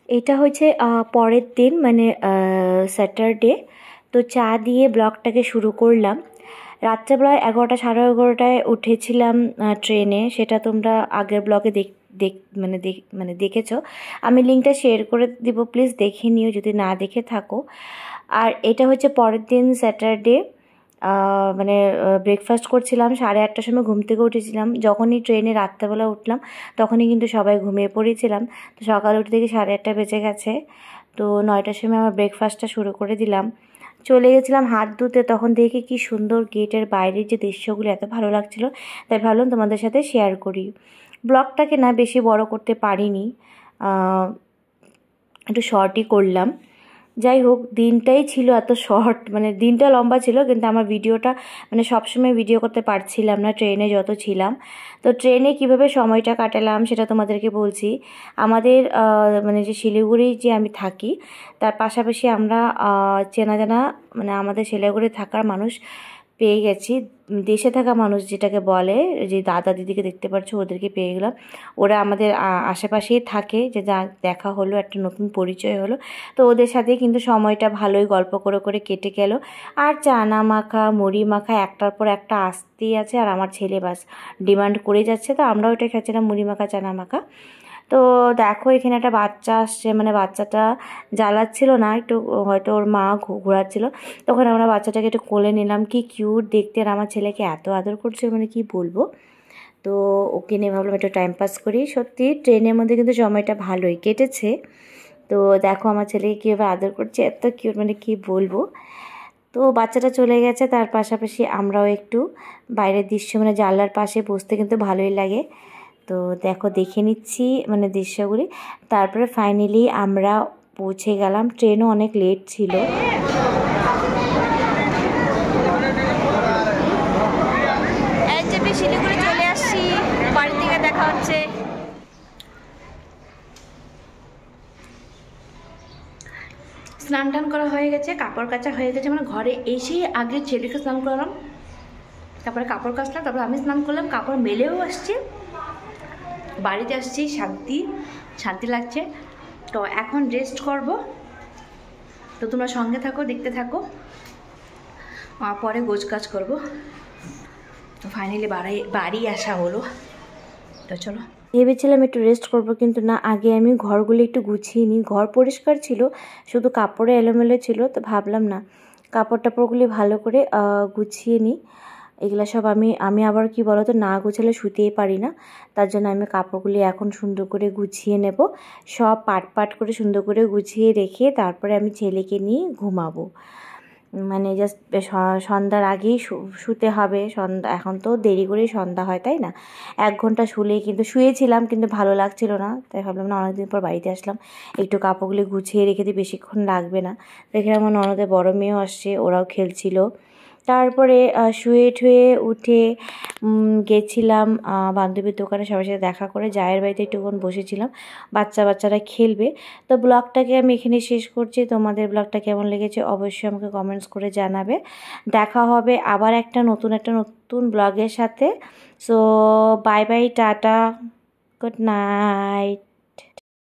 এটা হচ্ছে পরের দিন মানে স্যাটারডে। তো চা দিয়ে ব্লগটাকে শুরু করলাম। রাত্রেবেলায় 11টা সাড়ে 11টায় উঠেছিলাম ট্রেনে, সেটা তোমরা আগের ব্লগে দেখেছো। আমি লিঙ্কটা শেয়ার করে দিব, প্লিজ দেখে নিও যদি না দেখে থাকো। আর এটা হচ্ছে পরের দিন স্যাটারডে। মানে ব্রেকফাস্ট করছিলাম, 8:30টার সময় ঘুম থেকে উঠেছিলাম। যখনই ট্রেনে রাত্রেবেলা উঠলাম তখনই কিন্তু সবাই ঘুমিয়ে পড়েছিলাম। তো সকালে উঠে দেখি 8:30 বেজে গেছে। তো 9টার সময় আমার ব্রেকফাস্টটা শুরু করে দিলাম। চলে গেছিলাম হাত ধুতে, তখন দেখি কি সুন্দর গেটের বাইরের যে দৃশ্যগুলো এত ভালো লাগছিল, তাই ভাবলাম তোমাদের সাথে শেয়ার করি। ব্লগটাকে না বেশি বড় করতে পারিনি, একটু শর্টই করলাম। যাই হোক, দিনটাই ছিল এত শর্ট, মানে দিনটা লম্বা ছিল কিন্তু আমার ভিডিওটা মানে সবসময় ভিডিও করতে পারছিলাম না ট্রেনে যত ছিলাম। তো ট্রেনে কিভাবে সময়টা কাটালাম সেটা তোমাদেরকে বলছি। আমাদের মানে যে শিলিগুড়ি যে আমি থাকি তার পাশাপাশি আমরা চেনা জানা মানে আমাদের শিলিগুড়ি থাকার মানুষ পেয়ে গেছি। দেশে থাকা মানুষ যেটাকে বলে, যে দাদা দিদিকে দেখতে পাচ্ছ ওদেরকে পেয়ে গেলাম। ওরা আমাদের আশেপাশেই থাকে, যে যা দেখা হলো, একটা নতুন পরিচয় হলো। তো ওদের সাথে কিন্তু সময়টা ভালোই গল্প করে করে কেটে গেল। আর চানা মাখা মুড়ি মাখা একটার পর একটা আসতেই আছে, আর আমার ছেলে বাস ডিমান্ড করে যাচ্ছে, তো আমরাও ওইটা খাচ্ছিলাম, মুড়ি মাখা চানা মাখা। তো দেখো এখানে একটা বাচ্চা আসছে, মানে বাচ্চাটা জ্বালাচ্ছিল না, একটু হয়তো ওর মা ঘোরাচ্ছিল, তখন আমরা বাচ্চাটাকে একটু কোলে নিলাম। কি কিউট দেখতে, আর আমার ছেলেকে এত আদর করছে মানে কি বলবো। তো ওকে নিয়ে ভাবলাম একটু টাইম পাস করি। সত্যি ট্রেনের মধ্যে কিন্তু সময়টা ভালোই কেটেছে। তো দেখো আমার ছেলেকে কীভাবে আদর করছে, এত কিউট মানে কি বলবো। তো বাচ্চাটা চলে গেছে, তার পাশাপাশি আমরাও একটু বাইরের দৃশ্য মানে জানলার পাশে বসতে কিন্তু ভালোই লাগে। তো দেখো দেখে নিচ্ছি মানে দৃশ্যগুলি। তারপরে ফাইনালি আমরা পৌঁছে গেলাম, ট্রেনও অনেক লেট ছিল। শিলিগুড়ি চলে আসছি, বাড়ির দিকে দেখা হচ্ছে। স্নান টান করা হয়ে গেছে, কাপড় কাচা হয়ে গেছে, মানে ঘরে এসেই আগে ছেলেকে স্নান করালাম, তারপরে কাপড় কাচলাম, তারপর আমি স্নান করলাম, কাপড় মেলেও আসছি, বাড়িতে আসছি, শান্তি লাগছে। তো এখন রেস্ট করব। তো তোমরা সঙ্গে থাকো, দেখতে থাকো, পরে গোছ কাজ করবো। তো ফাইনালি বাড়ি আসা হলো। তো চলো, ভেবেছিলাম একটু রেস্ট করব, কিন্তু না, আগে আমি ঘরগুলো একটু গুছিয়ে নিই। ঘর পরিষ্কার ছিল, শুধু কাপড়ে এলোমেলো ছিল। তো ভাবলাম না, কাপড় টাপড়গুলি ভালো করে গুছিয়ে নিই। এগুলো সব আমি আবার কি বলো তো, না গুছালে শুতেই পারি না। তার জন্য আমি কাপড়গুলি এখন সুন্দর করে গুছিয়ে নেব, সব পাট করে সুন্দর করে গুছিয়ে রেখে তারপরে আমি ছেলেকে নিয়ে ঘুমাবো। মানে জাস্ট সন্ধ্যার আগেই শুতে হবে। এখন তো দেরি করেই সন্ধ্যা হয়, তাই না? 1 ঘন্টা শুলেই কিন্তু শুয়েছিলাম, কিন্তু ভালো লাগছিল না, তাই ভাবলাম না, অনেকদিন পর বাড়িতে আসলাম, একটু কাপড়গুলি গুছিয়ে রেখে দিই, বেশিক্ষণ লাগবে না। দেখে আমার ননদের বড় মেয়েও আসছে, ওরাও খেলছিল। তারপরে শুয়ে উঠে গেছিলাম বান্ধবীর দোকানে, সবার সাথে দেখা করে জায়ের বাড়িতে একটুক্ষণ বসেছিলাম, বাচ্চারা খেলবে। তো ব্লগটাকে আমি এখানে শেষ করছি। তোমাদের ব্লগটা কেমন লেগেছে অবশ্যই আমাকে কমেন্টস করে জানাবে। দেখা হবে আবার একটা নতুন ব্লগের সাথে। So bye bye, tata, good night.